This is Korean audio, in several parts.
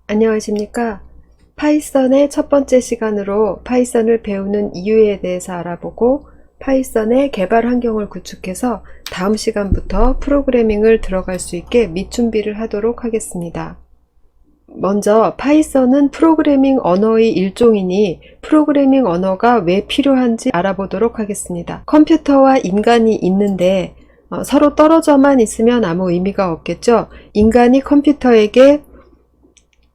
안녕하십니까? 파이썬의 첫 번째 시간으로 파이썬을 배우는 이유에 대해서 알아보고 파이썬의 개발 환경을 구축해서 다음 시간부터 프로그래밍을 들어갈 수 있게 밑준비를 하도록 하겠습니다. 먼저 파이썬은 프로그래밍 언어의 일종이니 프로그래밍 언어가 왜 필요한지 알아보도록 하겠습니다. 컴퓨터와 인간이 있는데 서로 떨어져만 있으면 아무 의미가 없겠죠. 인간이 컴퓨터에게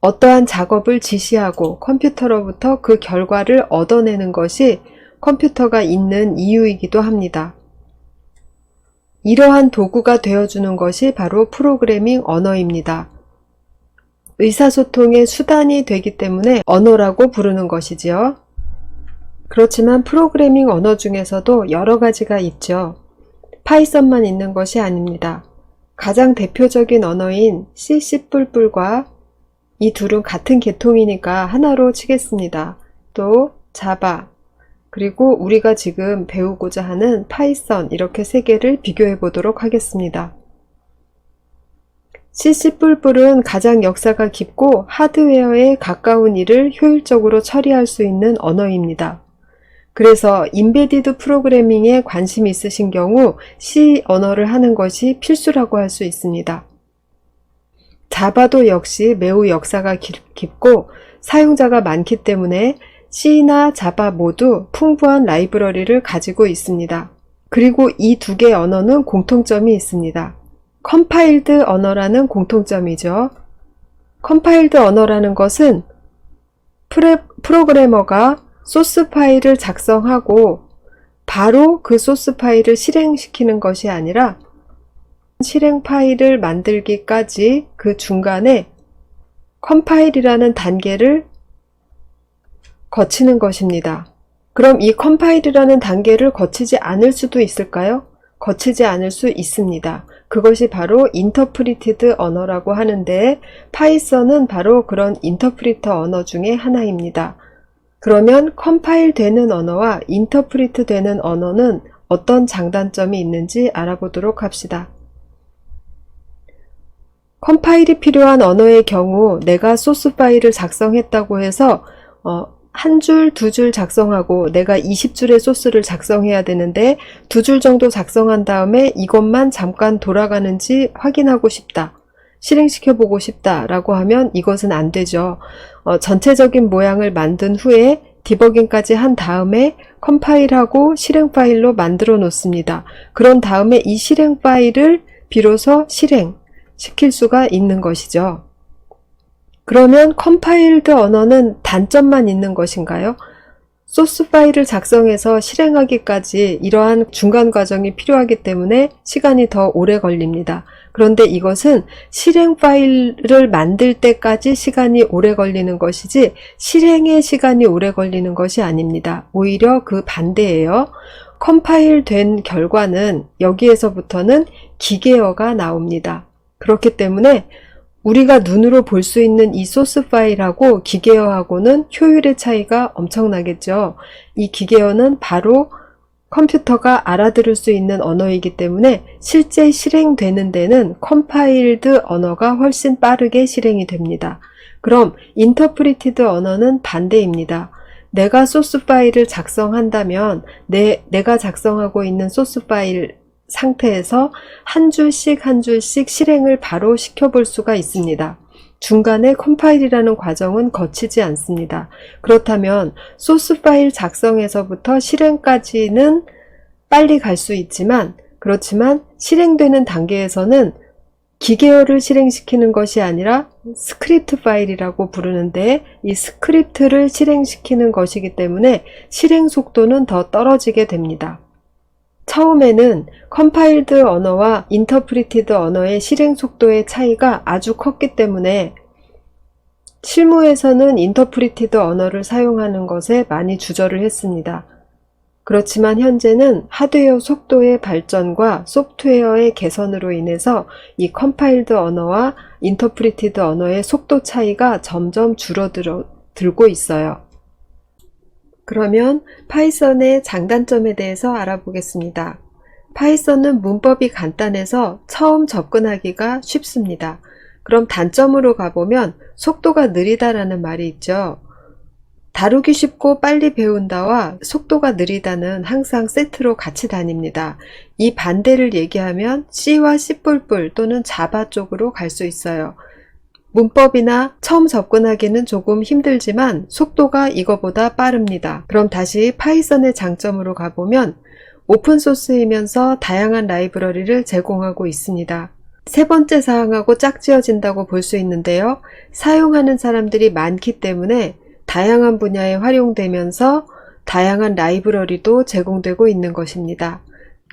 어떠한 작업을 지시하고 컴퓨터로부터 그 결과를 얻어내는 것이 컴퓨터가 있는 이유이기도 합니다. 이러한 도구가 되어주는 것이 바로 프로그래밍 언어입니다. 의사소통의 수단이 되기 때문에 언어라고 부르는 것이지요. 그렇지만 프로그래밍 언어 중에서도 여러 가지가 있죠. 파이썬만 있는 것이 아닙니다. 가장 대표적인 언어인 C++과 이 둘은 같은 계통이니까 하나로 치겠습니다. 또 자바, 그리고 우리가 지금 배우고자 하는 파이썬, 이렇게 세 개를 비교해 보도록 하겠습니다. C++은 가장 역사가 깊고 하드웨어에 가까운 일을 효율적으로 처리할 수 있는 언어입니다. 그래서 인베디드 프로그래밍에 관심이 있으신 경우 C 언어를 하는 것이 필수라고 할 수 있습니다. 자바도 역시 매우 역사가 깊고 사용자가 많기 때문에 C나 자바 모두 풍부한 라이브러리를 가지고 있습니다. 그리고 이 두 개의 언어는 공통점이 있습니다. 컴파일드 언어라는 공통점이죠. 컴파일드 언어라는 것은 프로그래머가 소스 파일을 작성하고 바로 그 소스 파일을 실행시키는 것이 아니라 실행 파일을 만들기까지 그 중간에 컴파일이라는 단계를 거치는 것입니다. 그럼 이 컴파일이라는 단계를 거치지 않을 수도 있을까요? 거치지 않을 수 있습니다. 그것이 바로 인터프리티드 언어라고 하는데 파이썬은 바로 그런 인터프리터 언어 중에 하나입니다. 그러면 컴파일 되는 언어와 인터프리트 되는 언어는 어떤 장단점이 있는지 알아보도록 합시다. 컴파일이 필요한 언어의 경우 내가 소스 파일을 작성했다고 해서 한 줄, 두 줄 작성하고 내가 20줄의 소스를 작성해야 되는데 2줄 정도 작성한 다음에 이것만 잠깐 돌아가는지 확인하고 싶다. 실행시켜보고 싶다 라고 하면 이것은 안 되죠. 전체적인 모양을 만든 후에 디버깅까지 한 다음에 컴파일하고 실행 파일로 만들어 놓습니다. 그런 다음에 이 실행 파일을 비로소 실행시킬 수가 있는 것이죠. 그러면 컴파일드 언어는 단점만 있는 것인가요? 소스 파일을 작성해서 실행하기까지 이러한 중간 과정이 필요하기 때문에 시간이 더 오래 걸립니다. 그런데 이것은 실행 파일을 만들 때까지 시간이 오래 걸리는 것이지 실행에 시간이 오래 걸리는 것이 아닙니다. 오히려 그 반대예요. 컴파일 된 결과는 여기에서부터는 기계어가 나옵니다. 그렇기 때문에 우리가 눈으로 볼 수 있는 이 소스 파일하고 기계어하고는 효율의 차이가 엄청나겠죠. 이 기계어는 바로 컴퓨터가 알아들을 수 있는 언어이기 때문에 실제 실행되는 데는 컴파일드 언어가 훨씬 빠르게 실행이 됩니다. 그럼 인터프리티드 언어는 반대입니다. 내가 소스 파일을 작성한다면 내가 작성하고 있는 소스 파일 상태에서 한 줄씩 한 줄씩 실행을 바로 시켜볼 수가 있습니다. 중간에 컴파일이라는 과정은 거치지 않습니다. 그렇다면 소스 파일 작성에서부터 실행까지는 빨리 갈 수 있지만 그렇지만 실행되는 단계에서는 기계어를 실행시키는 것이 아니라 스크립트 파일이라고 부르는데 이 스크립트를 실행시키는 것이기 때문에 실행 속도는 더 떨어지게 됩니다. 처음에는 컴파일드 언어와 인터프리티드 언어의 실행 속도의 차이가 아주 컸기 때문에 실무에서는 인터프리티드 언어를 사용하는 것에 많이 주저를 했습니다. 그렇지만 현재는 하드웨어 속도의 발전과 소프트웨어의 개선으로 인해서 이 컴파일드 언어와 인터프리티드 언어의 속도 차이가 점점 줄어들고 있어요. 그러면 파이썬의 장단점에 대해서 알아보겠습니다. 파이썬은 문법이 간단해서 처음 접근하기가 쉽습니다. 그럼 단점으로 가보면 속도가 느리다라는 말이 있죠. 다루기 쉽고 빨리 배운다와 속도가 느리다는 항상 세트로 같이 다닙니다. 이 반대를 얘기하면 C와 C++ 또는 자바 쪽으로 갈 수 있어요. 문법이나 처음 접근하기는 조금 힘들지만 속도가 이거보다 빠릅니다. 그럼 다시 파이썬의 장점으로 가보면 오픈소스이면서 다양한 라이브러리를 제공하고 있습니다. 세 번째 사항하고 짝지어진다고 볼 수 있는데요. 사용하는 사람들이 많기 때문에 다양한 분야에 활용되면서 다양한 라이브러리도 제공되고 있는 것입니다.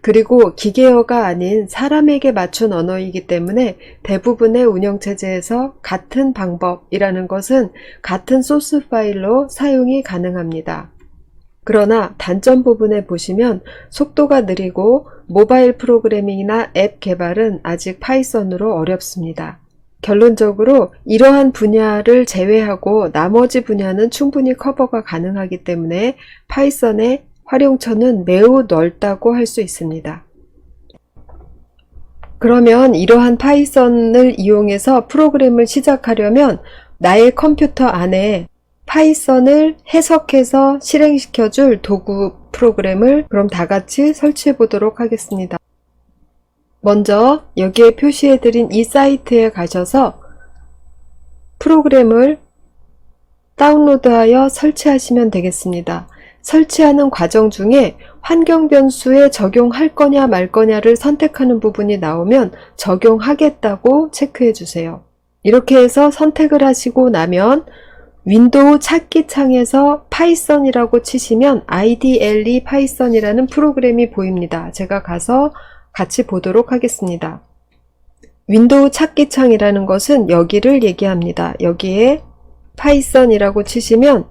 그리고 기계어가 아닌 사람에게 맞춘 언어이기 때문에 대부분의 운영체제에서 같은 방법이라는 것은 같은 소스 파일로 사용이 가능합니다. 그러나 단점 부분에 보시면 속도가 느리고 모바일 프로그래밍이나 앱 개발은 아직 파이썬으로 어렵습니다. 결론적으로 이러한 분야를 제외하고 나머지 분야는 충분히 커버가 가능하기 때문에 파이썬의 활용처는 매우 넓다고 할 수 있습니다. 그러면 이러한 파이썬을 이용해서 프로그램을 시작하려면 나의 컴퓨터 안에 파이썬을 해석해서 실행시켜줄 도구 프로그램을 그럼 다 같이 설치해 보도록 하겠습니다. 먼저 여기에 표시해드린 이 사이트에 가셔서 프로그램을 다운로드하여 설치하시면 되겠습니다. 설치하는 과정 중에 환경 변수에 적용할 거냐 말 거냐를 선택하는 부분이 나오면 적용하겠다고 체크해 주세요. 이렇게 해서 선택을 하시고 나면 윈도우 찾기 창에서 파이썬이라고 치시면 IDLE 파이썬이라는 프로그램이 보입니다. 제가 가서 같이 보도록 하겠습니다. 윈도우 찾기 창이라는 것은 여기를 얘기합니다. 여기에 파이썬이라고 치시면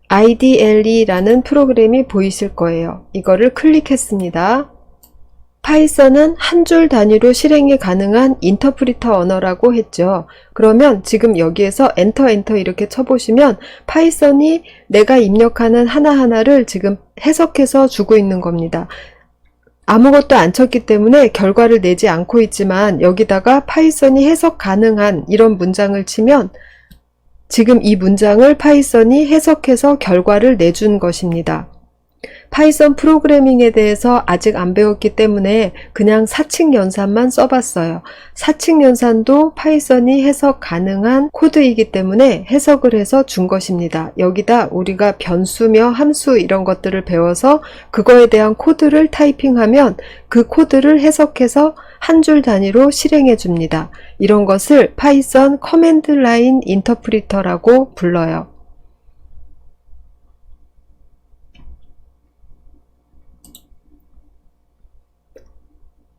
IDLE라는 프로그램이 보이실 거예요. 이거를 클릭했습니다. 파이썬은 한 줄 단위로 실행이 가능한 인터프리터 언어라고 했죠. 그러면 지금 여기에서 엔터 이렇게 쳐보시면 파이썬이 내가 입력하는 하나하나를 지금 해석해서 주고 있는 겁니다. 아무것도 안 쳤기 때문에 결과를 내지 않고 있지만 여기다가 파이썬이 해석 가능한 이런 문장을 치면 지금 이 문장을 파이썬이 해석해서 결과를 내준 것입니다. 파이썬 프로그래밍에 대해서 아직 안 배웠기 때문에 그냥 사칙 연산만 써봤어요. 사칙 연산도 파이썬이 해석 가능한 코드이기 때문에 해석을 해서 준 것입니다. 여기다 우리가 변수며 함수 이런 것들을 배워서 그거에 대한 코드를 타이핑하면 그 코드를 해석해서 한 줄 단위로 실행해 줍니다. 이런 것을 파이썬 커맨드 라인 인터프리터라고 불러요.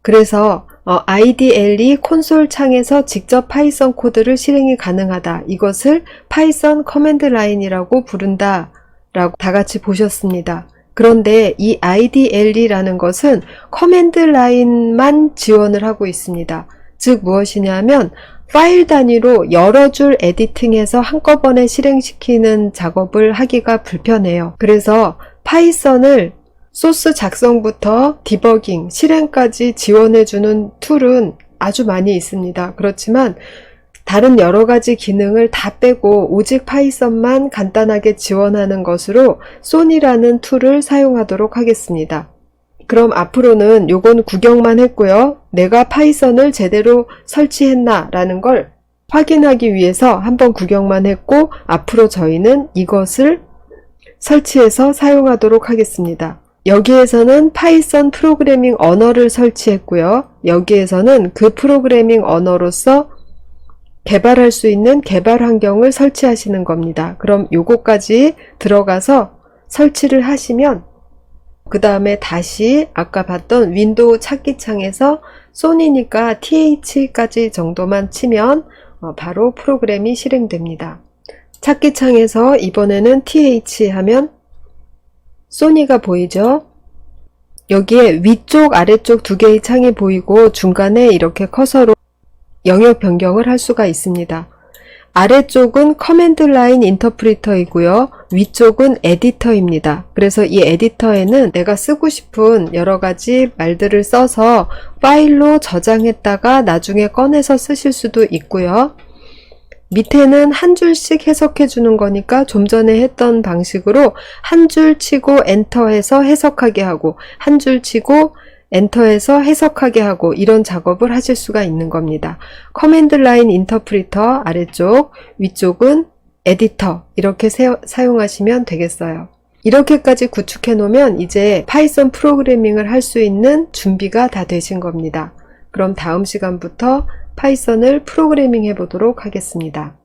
그래서 IDLE 콘솔 창에서 직접 파이썬 코드를 실행이 가능하다. 이것을 파이썬 커맨드 라인이라고 부른다 라고 다 같이 보셨습니다. 그런데 이 IDLE라는 것은 커맨드 라인만 지원을 하고 있습니다. 즉 무엇이냐면 파일 단위로 여러 줄 에디팅해서 한꺼번에 실행시키는 작업을 하기가 불편해요. 그래서 파이썬을 소스 작성부터 디버깅, 실행까지 지원해주는 툴은 아주 많이 있습니다. 그렇지만 다른 여러 가지 기능을 다 빼고 오직 파이썬만 간단하게 지원하는 것으로 소니라는 툴을 사용하도록 하겠습니다. 그럼 앞으로는 요건 구경만 했고요. 내가 파이썬을 제대로 설치했나 라는 걸 확인하기 위해서 한번 구경만 했고 앞으로 저희는 이것을 설치해서 사용하도록 하겠습니다. 여기에서는 파이썬 프로그래밍 언어를 설치했고요. 여기에서는 그 프로그래밍 언어로서 개발할 수 있는 개발 환경을 설치하시는 겁니다. 그럼 요거까지 들어가서 설치를 하시면 그 다음에 다시 아까 봤던 윈도우 찾기 창에서 소니니까 TH까지 정도만 치면 바로 프로그램이 실행됩니다. 찾기 창에서 이번에는 TH 하면 소니가 보이죠? 여기에 위쪽 아래쪽 두 개의 창이 보이고 중간에 이렇게 커서로 영역 변경을 할 수가 있습니다. 아래쪽은 커맨드 라인 인터프리터이고요. 위쪽은 에디터입니다. 그래서 이 에디터에는 내가 쓰고 싶은 여러 가지 말들을 써서 파일로 저장했다가 나중에 꺼내서 쓰실 수도 있고요. 밑에는 한 줄씩 해석해 주는 거니까 좀 전에 했던 방식으로 한 줄 치고 엔터해서 해석하게 하고 한 줄 치고 엔터해서 해석하게 하고 이런 작업을 하실 수가 있는 겁니다. 커맨드 라인 인터프리터 아래쪽, 위쪽은 에디터 이렇게 사용하시면 되겠어요. 이렇게까지 구축해 놓으면 이제 파이썬 프로그래밍을 할 수 있는 준비가 다 되신 겁니다. 그럼 다음 시간부터 파이썬을 프로그래밍 해 보도록 하겠습니다.